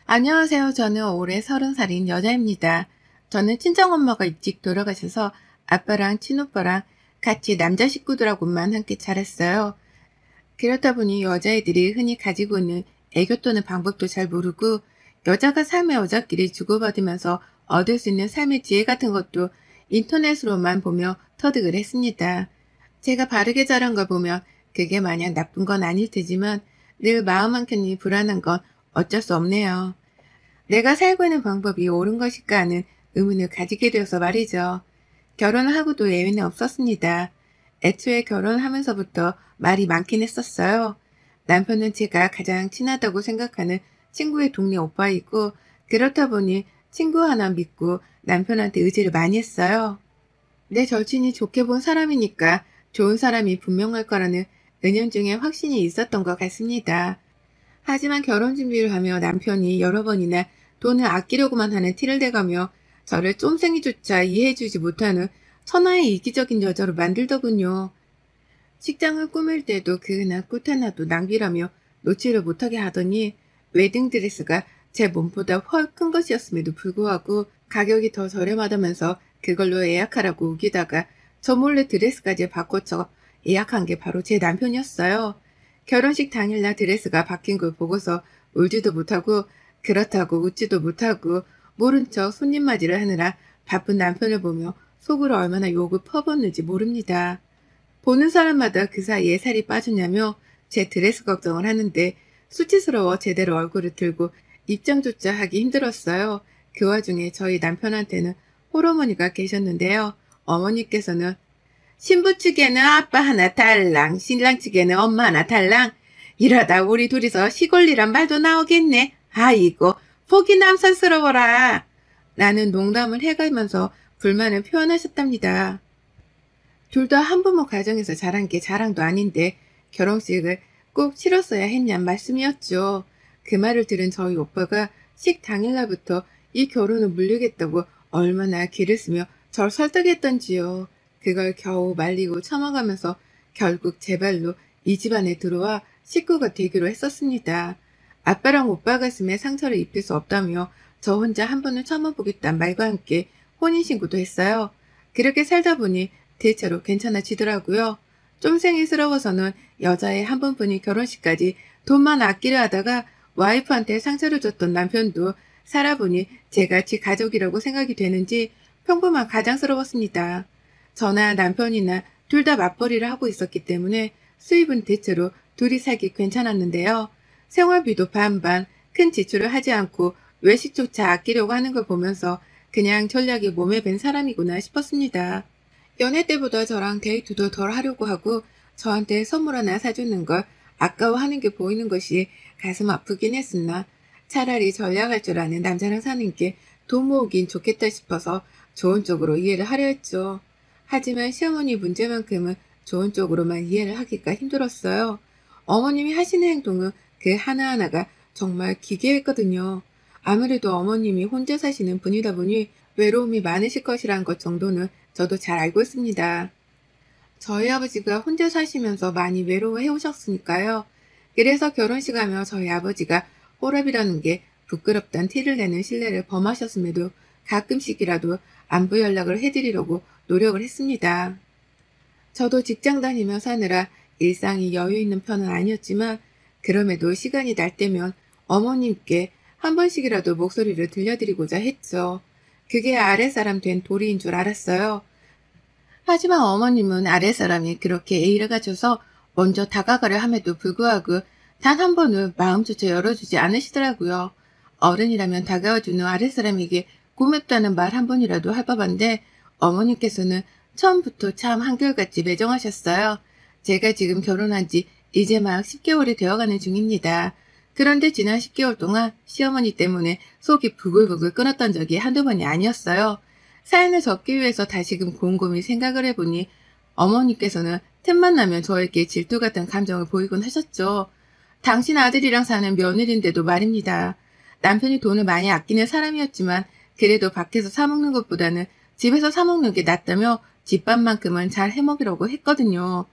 안녕하세요. 저는 올해 30살인 여자입니다. 저는 친정엄마가 일찍 돌아가셔서 아빠랑 친오빠랑 같이 남자 식구들하고만 함께 자랐어요. 그렇다 보니 여자애들이 흔히 가지고 있는 애교 떠는 방법도 잘 모르고 여자가 삶의 여자끼리 주고받으면서 얻을 수 있는 삶의 지혜 같은 것도 인터넷으로만 보며 터득을 했습니다. 제가 바르게 자란 걸 보면 그게 마냥 나쁜 건 아닐 테지만 늘 마음 한켠이 불안한 건 어쩔 수 없네요. 내가 살고 있는 방법이 옳은 것일까 하는 의문을 가지게 되어서 말이죠. 결혼을 하고도 예외는 없었습니다. 애초에 결혼하면서부터 말이 많긴 했었어요. 남편은 제가 가장 친하다고 생각하는 친구의 동네 오빠이고 그렇다 보니 친구 하나 믿고 남편한테 의지를 많이 했어요. 내 절친이 좋게 본 사람이니까 좋은 사람이 분명할 거라는 은연중에 확신이 있었던 것 같습니다. 하지만 결혼 준비를 하며 남편이 여러 번이나 돈을 아끼려고만 하는 티를 대가며 저를 쫌생이조차 이해해주지 못하는 천하의 이기적인 여자로 만들더군요. 식장을 꾸밀 때도 그나 꽃 하나도 낭비라며 놓지를 못하게 하더니 웨딩드레스가 제 몸보다 훨 큰 것이었음에도 불구하고 가격이 더 저렴하다면서 그걸로 예약하라고 우기다가 저 몰래 드레스까지 바꿔쳐 예약한 게 바로 제 남편이었어요. 결혼식 당일날 드레스가 바뀐 걸 보고서 울지도 못하고 그렇다고 웃지도 못하고 모른 척 손님 맞이를 하느라 바쁜 남편을 보며 속으로 얼마나 욕을 퍼붓는지 모릅니다. 보는 사람마다 그 사이에 살이 빠졌냐며 제 드레스 걱정을 하는데 수치스러워 제대로 얼굴을 들고 입장조차 하기 힘들었어요. 그 와중에 저희 남편한테는 홀어머니가 계셨는데요. 어머니께서는 신부 측에는 아빠 하나 달랑, 신랑 측에는 엄마 하나 달랑. 이러다 우리 둘이서 시골이란 말도 나오겠네. 아이고, 보기 남산스러워라. 라는 농담을 해가면서 불만을 표현하셨답니다. 둘 다 한부모 가정에서 자란 게 자랑도 아닌데 결혼식을 꼭 치렀어야 했냔 말씀이었죠. 그 말을 들은 저희 오빠가 식 당일날부터 이 결혼을 물리겠다고 얼마나 기를 쓰며 절 설득했던지요. 그걸 겨우 말리고 참아가면서 결국 제 발로 이 집안에 들어와 식구가 되기로 했었습니다. 아빠랑 오빠 가슴에 상처를 입힐 수 없다며 저 혼자 한 번은 참아보겠다는 말과 함께 혼인신고도 했어요. 그렇게 살다 보니 대체로 괜찮아지더라고요. 쫌생이스러워서는 여자의 한 번뿐인 결혼식까지 돈만 아끼려 하다가 와이프한테 상처를 줬던 남편도 살아보니 제같이 가족이라고 생각이 되는지 평범한 가장스러웠습니다. 저나 남편이나 둘 다 맞벌이를 하고 있었기 때문에 수입은 대체로 둘이 살기 괜찮았는데요. 생활비도 반반, 큰 지출을 하지 않고 외식조차 아끼려고 하는 걸 보면서 그냥 전략이 몸에 밴 사람이구나 싶었습니다. 연애 때보다 저랑 데이트도 덜 하려고 하고 저한테 선물 하나 사주는 걸 아까워하는 게 보이는 것이 가슴 아프긴 했으나 차라리 전략할 줄 아는 남자랑 사는 게 돈 모으긴 좋겠다 싶어서 좋은 쪽으로 이해를 하려 했죠. 하지만 시어머니 문제만큼은 좋은 쪽으로만 이해를 하기가 힘들었어요. 어머님이 하시는 행동은 그 하나하나가 정말 기괴했거든요. 아무래도 어머님이 혼자 사시는 분이다 보니 외로움이 많으실 것이란 것 정도는 저도 잘 알고 있습니다. 저희 아버지가 혼자 사시면서 많이 외로워해 오셨으니까요. 그래서 결혼식 하며 저희 아버지가 호랍이라는 게 부끄럽단 티를 내는 신뢰를 범하셨음에도 가끔씩이라도 안부 연락을 해드리려고 노력을 했습니다. 저도 직장 다니며 사느라 일상이 여유 있는 편은 아니었지만 그럼에도 시간이 날 때면 어머님께 한 번씩이라도 목소리를 들려드리고자 했죠. 그게 아랫사람 된 도리인 줄 알았어요. 하지만 어머님은 아랫사람이 그렇게 예의를 갖춰서 먼저 다가가려 함에도 불구하고 단 한 번은 마음조차 열어주지 않으시더라고요. 어른이라면 다가와주는 아랫사람에게 고맙다는 말 한 번이라도 할 법한데 어머님께서는 처음부터 참 한결같이 매정하셨어요. 제가 지금 결혼한 지 이제 막 10개월이 되어가는 중입니다. 그런데 지난 10개월 동안 시어머니 때문에 속이 부글부글 끓었던 적이 한두 번이 아니었어요. 사연을 적기 위해서 다시금 곰곰이 생각을 해보니 어머니께서는 틈만 나면 저에게 질투 같은 감정을 보이곤 하셨죠. 당신 아들이랑 사는 며느리인데도 말입니다. 남편이 돈을 많이 아끼는 사람이었지만 그래도 밖에서 사먹는 것보다는 집에서 사먹는 게 낫다며 집밥만큼은 잘 해먹으려고 했거든요.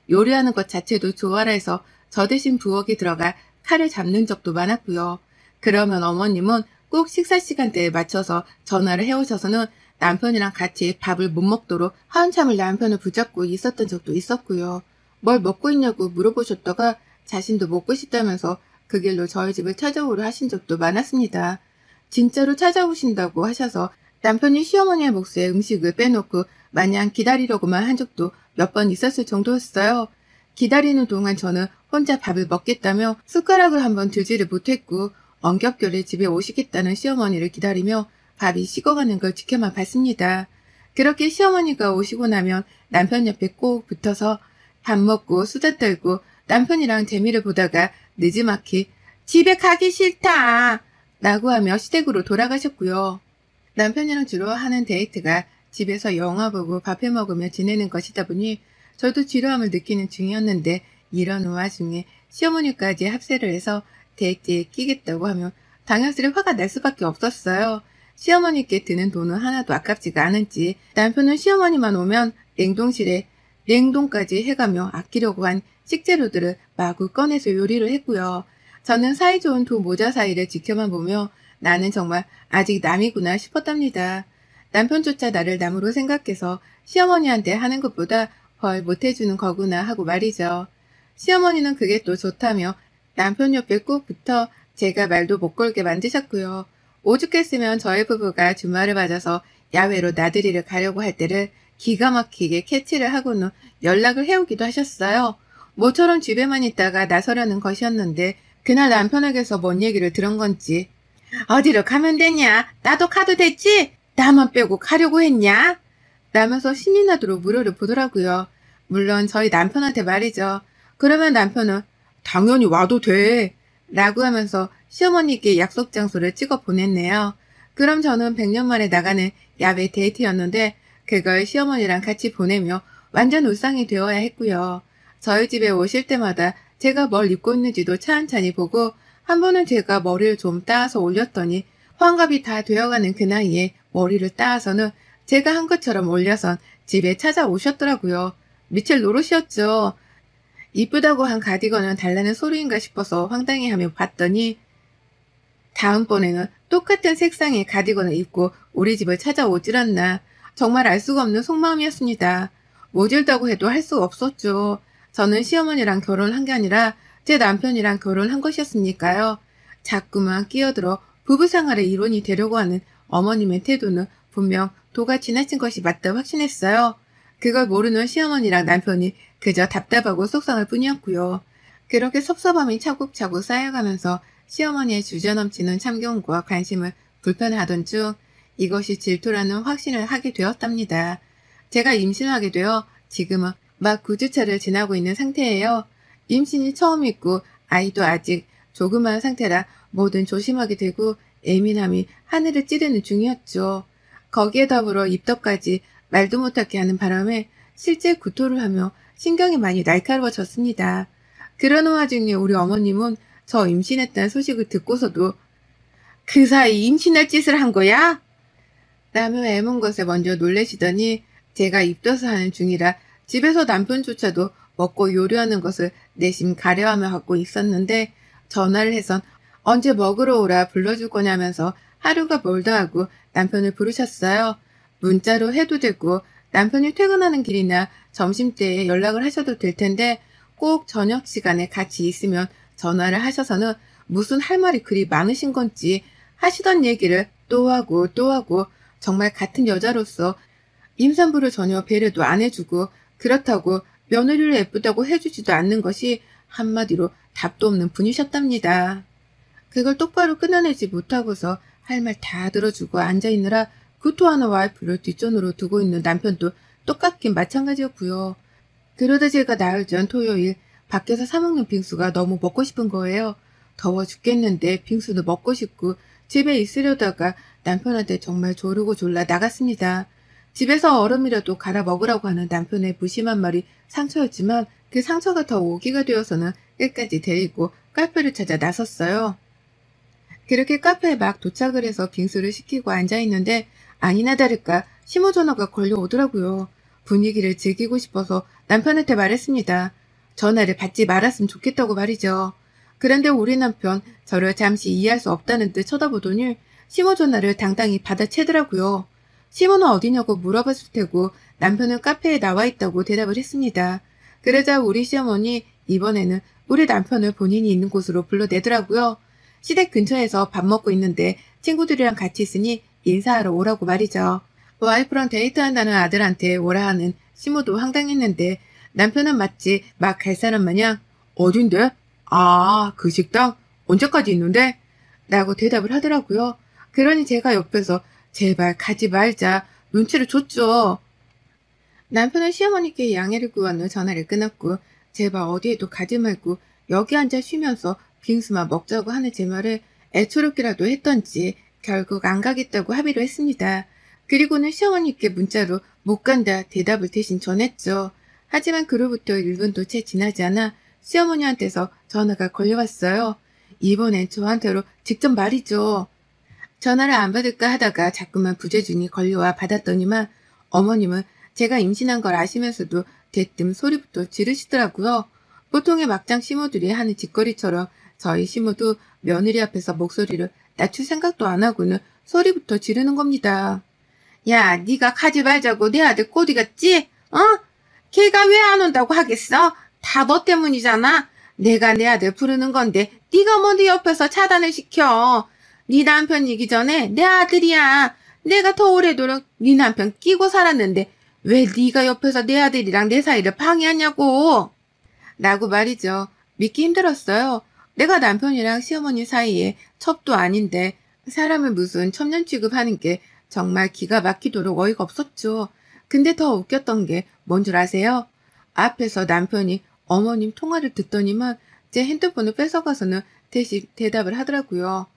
요리하는 것 자체도 좋아라 해서 저 대신 부엌에 들어가 칼을 잡는 적도 많았고요. 그러면 어머님은 꼭 식사 시간대에 맞춰서 전화를 해오셔서는 남편이랑 같이 밥을 못 먹도록 한참을 남편을 붙잡고 있었던 적도 있었고요. 뭘 먹고 있냐고 물어보셨다가 자신도 먹고 싶다면서 그 길로 저희 집을 찾아오려 하신 적도 많았습니다. 진짜로 찾아오신다고 하셔서 남편이 시어머니의 몫에 음식을 빼놓고 마냥 기다리려고만 한 적도 몇 번 있었을 정도였어요. 기다리는 동안 저는 혼자 밥을 먹겠다며 숟가락을 한번 들지를 못했고 엄격결에 집에 오시겠다는 시어머니를 기다리며 밥이 식어가는 걸 지켜만 봤습니다. 그렇게 시어머니가 오시고 나면 남편 옆에 꼭 붙어서 밥 먹고 수다 떨고 남편이랑 재미를 보다가 느지막이 집에 가기 싫다 라고 하며 시댁으로 돌아가셨고요. 남편이랑 주로 하는 데이트가 집에서 영화 보고 밥해 먹으며 지내는 것이다 보니 저도 지루함을 느끼는 중이었는데 이런 와중에 시어머니까지 합세를 해서 데이트에 끼겠다고 하면 당연스레 화가 날 수밖에 없었어요. 시어머니께 드는 돈은 하나도 아깝지가 않은지 남편은 시어머니만 오면 냉동실에 냉동까지 해가며 아끼려고 한 식재료들을 마구 꺼내서 요리를 했고요. 저는 사이좋은 두 모자 사이를 지켜만 보며 나는 정말 아직 남이구나 싶었답니다. 남편조차 나를 남으로 생각해서 시어머니한테 하는 것보다 헐 못해주는 거구나 하고 말이죠. 시어머니는 그게 또 좋다며 남편 옆에 꼭 붙어 제가 말도 못 걸게 만드셨고요. 오죽했으면 저희 부부가 주말을 맞아서 야외로 나들이를 가려고 할 때를 기가 막히게 캐치를 하고는 연락을 해오기도 하셨어요. 모처럼 집에만 있다가 나서려는 것이었는데 그날 남편에게서 뭔 얘기를 들은 건지 어디로 가면 되냐? 나도 가도 됐지? 나만 빼고 가려고 했냐? 라면서 신이 나도록 물어를 보더라고요. 물론 저희 남편한테 말이죠. 그러면 남편은 당연히 와도 돼 라고 하면서 시어머니께 약속 장소를 찍어 보냈네요. 그럼 저는 100년 만에 나가는 야외 데이트였는데 그걸 시어머니랑 같이 보내며 완전 울상이 되어야 했고요. 저희 집에 오실 때마다 제가 뭘 입고 있는지도 차근차근히 보고 한 번은 제가 머리를 좀 따서 올렸더니 환갑이 다 되어가는 그 나이에 머리를 따서는 제가 한 것처럼 올려선 집에 찾아오셨더라고요. 미칠 노릇이었죠. 이쁘다고 한 가디건은 달라는 소리인가 싶어서 황당해하며 봤더니 다음번에는 똑같은 색상의 가디건을 입고 우리 집을 찾아오질 않나. 정말 알 수가 없는 속마음이었습니다. 모질다고 해도 할 수가 없었죠. 저는 시어머니랑 결혼한 게 아니라 제 남편이랑 결혼한 것이었으니까요. 자꾸만 끼어들어 부부생활의 이론이 되려고 하는 어머님의 태도는 분명 도가 지나친 것이 맞다 확신했어요. 그걸 모르는 시어머니랑 남편이 그저 답답하고 속상할 뿐이었고요. 그렇게 섭섭함이 차곡차곡 쌓여가면서 시어머니의 주저넘치는 참견과 관심을 불편해하던 중 이것이 질투라는 확신을 하게 되었답니다. 제가 임신하게 되어 지금은 막 9주차를 지나고 있는 상태예요. 임신이 처음이고 아이도 아직 조그마한 상태라 뭐든 조심하게 되고 예민함이 하늘을 찌르는 중이었죠. 거기에 더불어 입덧까지 말도 못하게 하는 바람에 실제 구토를 하며 신경이 많이 날카로워졌습니다. 그러는 와중에 우리 어머님은 저 임신했다는 소식을 듣고서도 그 사이 임신할 짓을 한 거야? 라며 애문 것에 먼저 놀라시더니 제가 입덧을 하는 중이라 집에서 남편조차도 먹고 요리하는 것을 내심 가려하며 갖고 있었는데 전화를 해선 언제 먹으러 오라 불러줄 거냐면서 하루가 멀다 하고 남편을 부르셨어요. 문자로 해도 되고 남편이 퇴근하는 길이나 점심때에 연락을 하셔도 될 텐데 꼭 저녁 시간에 같이 있으면 전화를 하셔서는 무슨 할 말이 그리 많으신 건지 하시던 얘기를 또 하고 또 하고 정말 같은 여자로서 임산부를 전혀 배려도 안 해주고 그렇다고 며느리를 예쁘다고 해주지도 않는 것이 한마디로 답도 없는 분이셨답니다. 그걸 똑바로 끊어내지 못하고서 할 말 다 들어주고 앉아있느라 구토하는 와이프를 뒷전으로 두고 있는 남편도 똑같긴 마찬가지였고요. 그러다 제가 나흘 전 토요일 밖에서 사 먹는 빙수가 너무 먹고 싶은 거예요. 더워 죽겠는데 빙수도 먹고 싶고 집에 있으려다가 남편한테 정말 조르고 졸라 나갔습니다. 집에서 얼음이라도 갈아 먹으라고 하는 남편의 무심한 말이 상처였지만 그 상처가 더 오기가 되어서는 끝까지 데리고 카페를 찾아 나섰어요. 그렇게 카페에 막 도착을 해서 빙수를 시키고 앉아있는데 아니나 다를까 심호전화가 걸려오더라고요. 분위기를 즐기고 싶어서 남편한테 말했습니다. 전화를 받지 말았으면 좋겠다고 말이죠. 그런데 우리 남편 저를 잠시 이해할 수 없다는 듯 쳐다보더니 시모 전화를 당당히 받아채더라고요. 시모는 어디냐고 물어봤을 테고 남편은 카페에 나와 있다고 대답을 했습니다. 그러자 우리 시어머니 이번에는 우리 남편을 본인이 있는 곳으로 불러내더라고요. 시댁 근처에서 밥 먹고 있는데 친구들이랑 같이 있으니 인사하러 오라고 말이죠. 와이프랑 데이트한다는 아들한테 오라 하는 시모도 황당했는데 남편은 마치 막 갈 사람 마냥 어딘데? 아, 그 식당? 언제까지 있는데? 라고 대답을 하더라고요. 그러니 제가 옆에서 제발 가지 말자 눈치를 줬죠. 남편은 시어머니께 양해를 구한 후 전화를 끊었고 제발 어디에도 가지 말고 여기 앉아 쉬면서 빙수만 먹자고 하는 제 말을 애초롭기라도 했던지 결국 안 가겠다고 합의를 했습니다. 그리고는 시어머니께 문자로 못 간다 대답을 대신 전했죠. 하지만 그로부터 1분도 채 지나지 않아 시어머니한테서 전화가 걸려왔어요. 이번엔 저한테로 직접 말이죠. 전화를 안 받을까 하다가 자꾸만 부재중이 걸려와 받았더니만 어머님은 제가 임신한 걸 아시면서도 대뜸 소리부터 지르시더라고요. 보통의 막장 시모들이 하는 짓거리처럼 저희 시모도 며느리 앞에서 목소리를 낮출 생각도 안 하고는 소리부터 지르는 겁니다. 야, 네가 가지 말자고 내 아들 꼬디 갔지? 어? 걔가 왜 안 온다고 하겠어? 다 너 때문이잖아. 내가 내 아들 부르는 건데 네가 뭐 네 옆에서 차단을 시켜. 네 남편이기 전에 내 아들이야. 내가 더 오래도록 네 남편 끼고 살았는데 왜 네가 옆에서 내 아들이랑 내 사이를 방해하냐고. 라고 말이죠. 믿기 힘들었어요. 내가 남편이랑 시어머니 사이에 첩도 아닌데 사람을 무슨 첩년 취급하는 게 정말 기가 막히도록 어이가 없었죠. 근데 더 웃겼던 게 뭔 줄 아세요? 앞에서 남편이 어머님 통화를 듣더니만 제 핸드폰을 뺏어가서는 대신 대답을 하더라고요.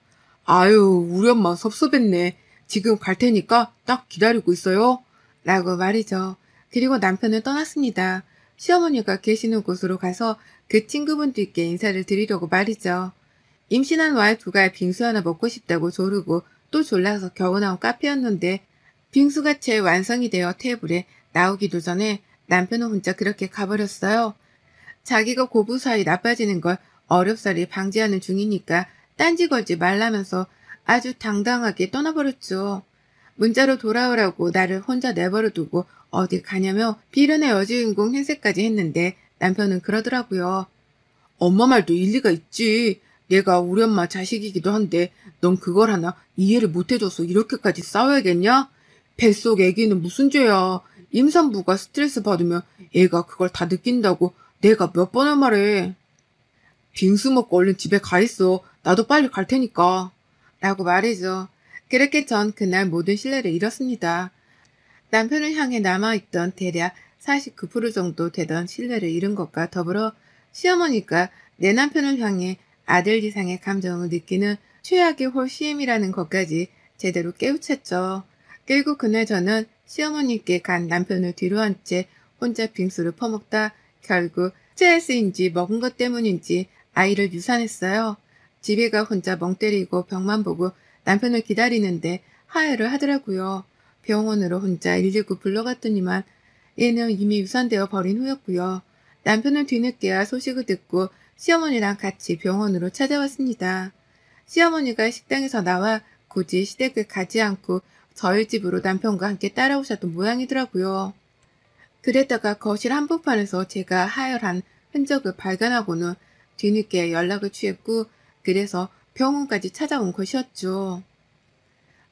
아유, 우리 엄마 섭섭했네. 지금 갈 테니까 딱 기다리고 있어요. 라고 말이죠. 그리고 남편은 떠났습니다. 시어머니가 계시는 곳으로 가서 그 친구분들께 인사를 드리려고 말이죠. 임신한 와이프가 빙수 하나 먹고 싶다고 조르고 또 졸라서 겨우 나온 카페였는데 빙수가 채 완성이 되어 테이블에 나오기도 전에 남편은 혼자 그렇게 가버렸어요. 자기가 고부 사이 나빠지는 걸 어렵사리 방지하는 중이니까 딴지 걸지 말라면서 아주 당당하게 떠나버렸죠. 문자로 돌아오라고 나를 혼자 내버려두고 어디 가냐며 비련의 여주인공 행세까지 했는데 남편은 그러더라고요. 엄마 말도 일리가 있지. 내가 우리 엄마 자식이기도 한데 넌 그걸 하나 이해를 못해줘서 이렇게까지 싸워야겠냐? 뱃속 애기는 무슨 죄야. 임산부가 스트레스 받으면 애가 그걸 다 느낀다고 내가 몇 번을 말해. 빙수 먹고 얼른 집에 가 있어. 나도 빨리 갈 테니까. 라고 말이죠. 그렇게 전 그날 모든 신뢰를 잃었습니다. 남편을 향해 남아있던 대략 49% 정도 되던 신뢰를 잃은 것과 더불어 시어머니가 내 남편을 향해 아들 이상의 감정을 느끼는 최악의 홀씨임이라는 것까지 제대로 깨우쳤죠. 그리고 그날 저는 시어머니께 간 남편을 뒤로 한 채 혼자 빙수를 퍼먹다 결국 스트레스인지 먹은 것 때문인지 아이를 유산했어요. 집에 가 혼자 멍 때리고 벽만 보고 남편을 기다리는데 하혈을 하더라고요. 병원으로 혼자 119 불러갔더니만 얘는 이미 유산되어 버린 후였고요. 남편은 뒤늦게야 소식을 듣고 시어머니랑 같이 병원으로 찾아왔습니다. 시어머니가 식당에서 나와 굳이 시댁을 가지 않고 저희 집으로 남편과 함께 따라오셨던 모양이더라고요. 그랬다가 거실 한복판에서 제가 하혈한 흔적을 발견하고는 뒤늦게 연락을 취했고 그래서 병원까지 찾아온 것이었죠.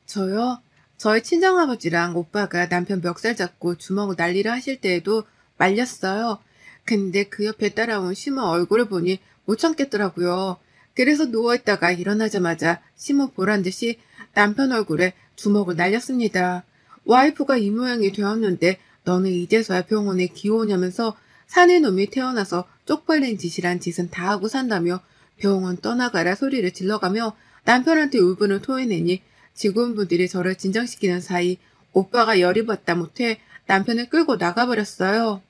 저요? 저희 친정아버지랑 오빠가 남편 멱살 잡고 주먹을 난리를 하실 때에도 말렸어요. 근데 그 옆에 따라온 시모 얼굴을 보니 못 참겠더라고요. 그래서 누워있다가 일어나자마자 시모 보란 듯이 남편 얼굴에 주먹을 날렸습니다. 와이프가 이 모양이 되었는데 너는 이제서야 병원에 기어오냐면서 사내 놈이 태어나서 쪽팔린 짓이란 짓은 다 하고 산다며 병원 떠나가라 소리를 질러가며 남편한테 울분을 토해내니 직원분들이 저를 진정시키는 사이 오빠가 열이 받다 못해 남편을 끌고 나가버렸어요.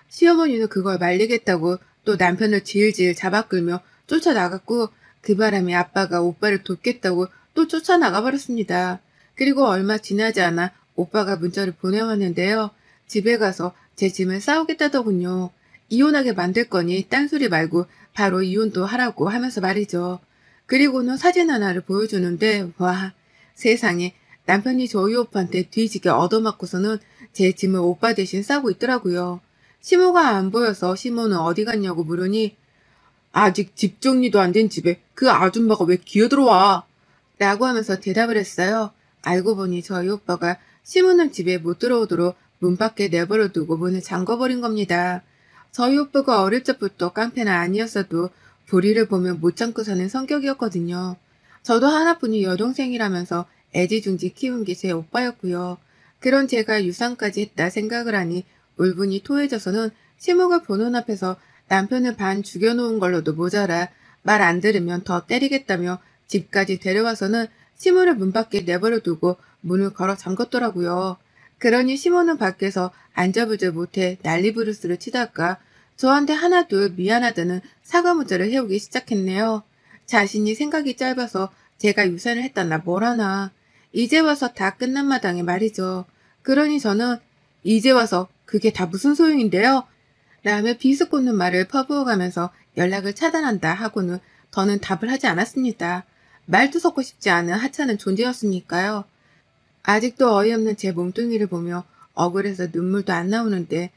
시어머니는 그걸 말리겠다고 또 남편을 질질 잡아끌며 쫓아나갔고 그 바람에 아빠가 오빠를 돕겠다고 또 쫓아나가버렸습니다. 그리고 얼마 지나지 않아 오빠가 문자를 보내왔는데요. 집에 가서 제 짐을 싸우겠다더군요. 이혼하게 만들 거니 딴소리 말고 바로 이혼도 하라고 하면서 말이죠. 그리고는 사진 하나를 보여주는데 와, 세상에 남편이 저희 오빠한테 뒤지게 얻어맞고서는 제 짐을 오빠 대신 싸고 있더라고요. 시모가 안 보여서 시모는 어디 갔냐고 물으니 아직 집 정리도 안 된 집에 그 아줌마가 왜 기어들어와? 라고 하면서 대답을 했어요. 알고 보니 저희 오빠가 시모는 집에 못 들어오도록 문 밖에 내버려 두고 문을 잠궈버린 겁니다. 저희 오빠가 어릴 적부터 깡패는 아니었어도 불의를 보면 못 참고 사는 성격이었거든요. 저도 하나뿐인 여동생이라면서 애지중지 키운 게 제 오빠였고요. 그런 제가 유산까지 했다 생각을 하니 울분이 토해져서는 시모가 보는 앞에서 남편을 반 죽여놓은 걸로도 모자라 말 안 들으면 더 때리겠다며 집까지 데려와서는 시모를 문 밖에 내버려 두고 문을 걸어 잠궜더라고요. 그러니 시모는 밖에서 앉아보질 못해 난리부르스를 치다가 저한테 하나둘 미안하다는 사과 문자를 해오기 시작했네요. 자신이 생각이 짧아서 제가 유산을 했다나 뭘하나. 이제 와서 다 끝난 마당에 말이죠. 그러니 저는 이제 와서 그게 다 무슨 소용인데요? 라며 비스꽂는 말을 퍼부어가면서 연락을 차단한다 하고는 더는 답을 하지 않았습니다. 말도 섞고 싶지 않은 하찮은 존재였으니까요. 아직도 어이없는 제 몸뚱이를 보며 억울해서 눈물도 안 나오는데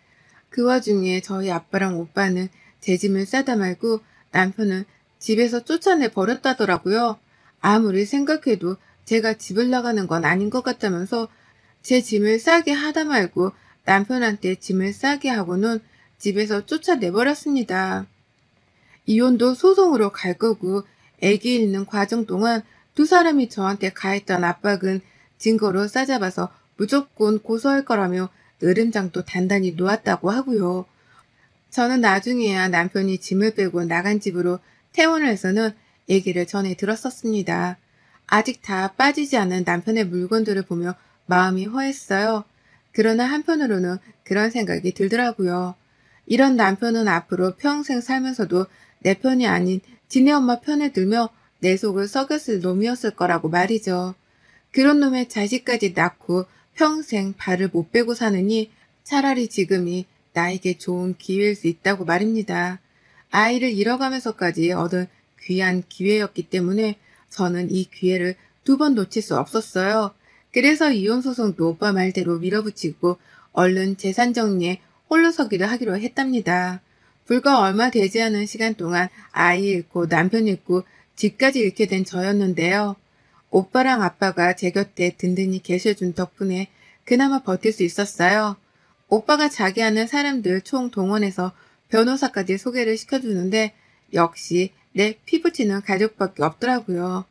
그 와중에 저희 아빠랑 오빠는 제 짐을 싸다 말고 남편은 집에서 쫓아내 버렸다더라고요. 아무리 생각해도 제가 집을 나가는 건 아닌 것 같다면서 제 짐을 싸게 하다 말고 남편한테 짐을 싸게 하고는 집에서 쫓아내버렸습니다. 이혼도 소송으로 갈 거고 애기 잃는 과정 동안 두 사람이 저한테 가했던 압박은 증거로 싸잡아서 무조건 고소할 거라며 으름장도 단단히 놓았다고 하고요. 저는 나중에야 남편이 짐을 빼고 나간 집으로 퇴원을 해서는 얘기를 전해 들었었습니다. 아직 다 빠지지 않은 남편의 물건들을 보며 마음이 허했어요. 그러나 한편으로는 그런 생각이 들더라고요. 이런 남편은 앞으로 평생 살면서도 내 편이 아닌 지네 엄마 편에 들며 내 속을 썩였을 놈이었을 거라고 말이죠. 그런 놈의 자식까지 낳고 평생 발을 못 빼고 사느니 차라리 지금이 나에게 좋은 기회일 수 있다고 말입니다. 아이를 잃어가면서까지 얻은 귀한 기회였기 때문에 저는 이 기회를 2번 놓칠 수 없었어요. 그래서 이혼소송도 오빠 말대로 밀어붙이고 얼른 재산 정리에 홀로서기를 하기로 했답니다. 불과 얼마 되지 않은 시간 동안 아이 잃고 남편 잃고 집까지 잃게 된 저였는데요. 오빠랑 아빠가 제 곁에 든든히 계셔준 덕분에 그나마 버틸 수 있었어요. 오빠가 자기 아는 사람들 총 동원해서 변호사까지 소개를 시켜주는데 역시 내 피부치는 가족밖에 없더라고요.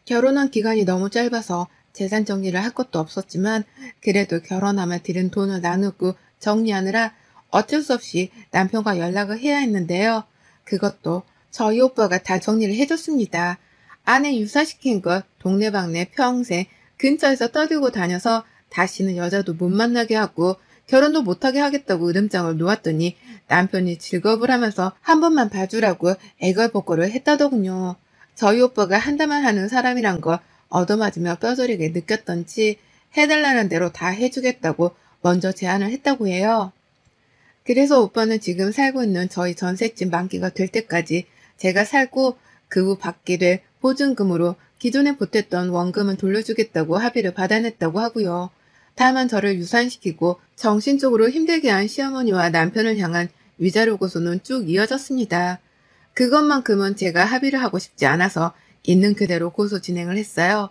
결혼한 기간이 너무 짧아서 재산 정리를 할 것도 없었지만 그래도 결혼하며 들인 돈을 나누고 정리하느라 어쩔 수 없이 남편과 연락을 해야 했는데요. 그것도 저희 오빠가 다 정리를 해줬습니다. 아내 유사시킨 것 동네방네 평생 근처에서 떠들고 다녀서 다시는 여자도 못 만나게 하고 결혼도 못하게 하겠다고 으름장을 놓았더니 남편이 즐겁을 하면서 한 번만 봐주라고 애걸복걸을 했다더군요. 저희 오빠가 한다만 하는 사람이란 걸 얻어맞으며 뼈저리게 느꼈던지 해달라는 대로 다 해주겠다고 먼저 제안을 했다고 해요. 그래서 오빠는 지금 살고 있는 저희 전셋집 만기가 될 때까지 제가 살고 그 후 받게 될 보증금으로 기존에 보탰던 원금은 돌려주겠다고 합의를 받아냈다고 하고요. 다만 저를 유산시키고 정신적으로 힘들게 한 시어머니와 남편을 향한 위자료 고소는 쭉 이어졌습니다. 그것만큼은 제가 합의를 하고 싶지 않아서 있는 그대로 고소 진행을 했어요.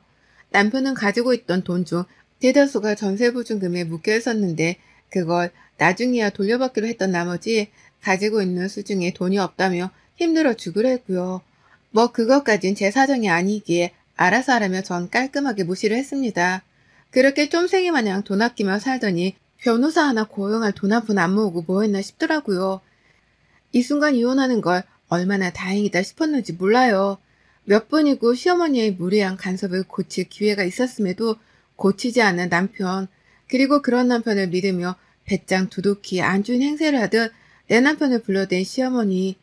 남편은 가지고 있던 돈 중 대다수가 전세보증금에 묶여 있었는데 그걸 나중에야 돌려받기로 했던 나머지 가지고 있는 수중에 돈이 없다며 힘들어 죽으려 했고요. 뭐 그것까진 제 사정이 아니기에 알아서 하라며 전 깔끔하게 무시를 했습니다. 그렇게 쫌생이 마냥 돈 아끼며 살더니 변호사 하나 고용할 돈 한 푼 안 모으고 뭐 했나 싶더라고요. 이 순간 이혼하는 걸 얼마나 다행이다 싶었는지 몰라요. 몇 번이고 시어머니의 무례한 간섭을 고칠 기회가 있었음에도 고치지 않는 남편, 그리고 그런 남편을 믿으며 배짱 두둑히 안 좋은 행세를 하듯 내 남편을 불러댄 시어머니.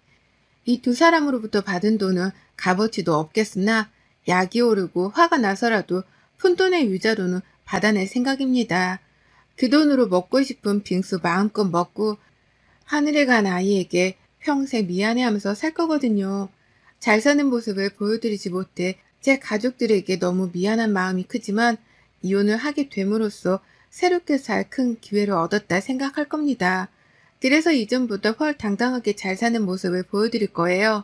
이 두 사람으로부터 받은 돈은 값어치도 없겠으나 약이 오르고 화가 나서라도 푼돈의 위자료는 받아낼 생각입니다. 그 돈으로 먹고 싶은 빙수 마음껏 먹고 하늘에 간 아이에게 평생 미안해하면서 살 거거든요. 잘 사는 모습을 보여드리지 못해 제 가족들에게 너무 미안한 마음이 크지만 이혼을 하게 됨으로써 새롭게 살 큰 기회를 얻었다 생각할 겁니다. 그래서 이전보다 훨 당당하게 잘 사는 모습을 보여드릴 거예요.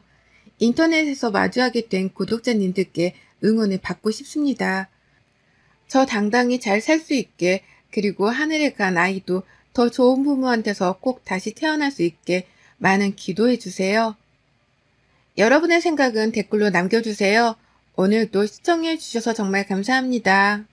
인터넷에서 마주하게 된 구독자님들께 응원을 받고 싶습니다. 저 당당히 잘 살 수 있게, 그리고 하늘에 간 아이도 더 좋은 부모한테서 꼭 다시 태어날 수 있게 많은 기도해 주세요. 여러분의 생각은 댓글로 남겨주세요. 오늘도 시청해 주셔서 정말 감사합니다.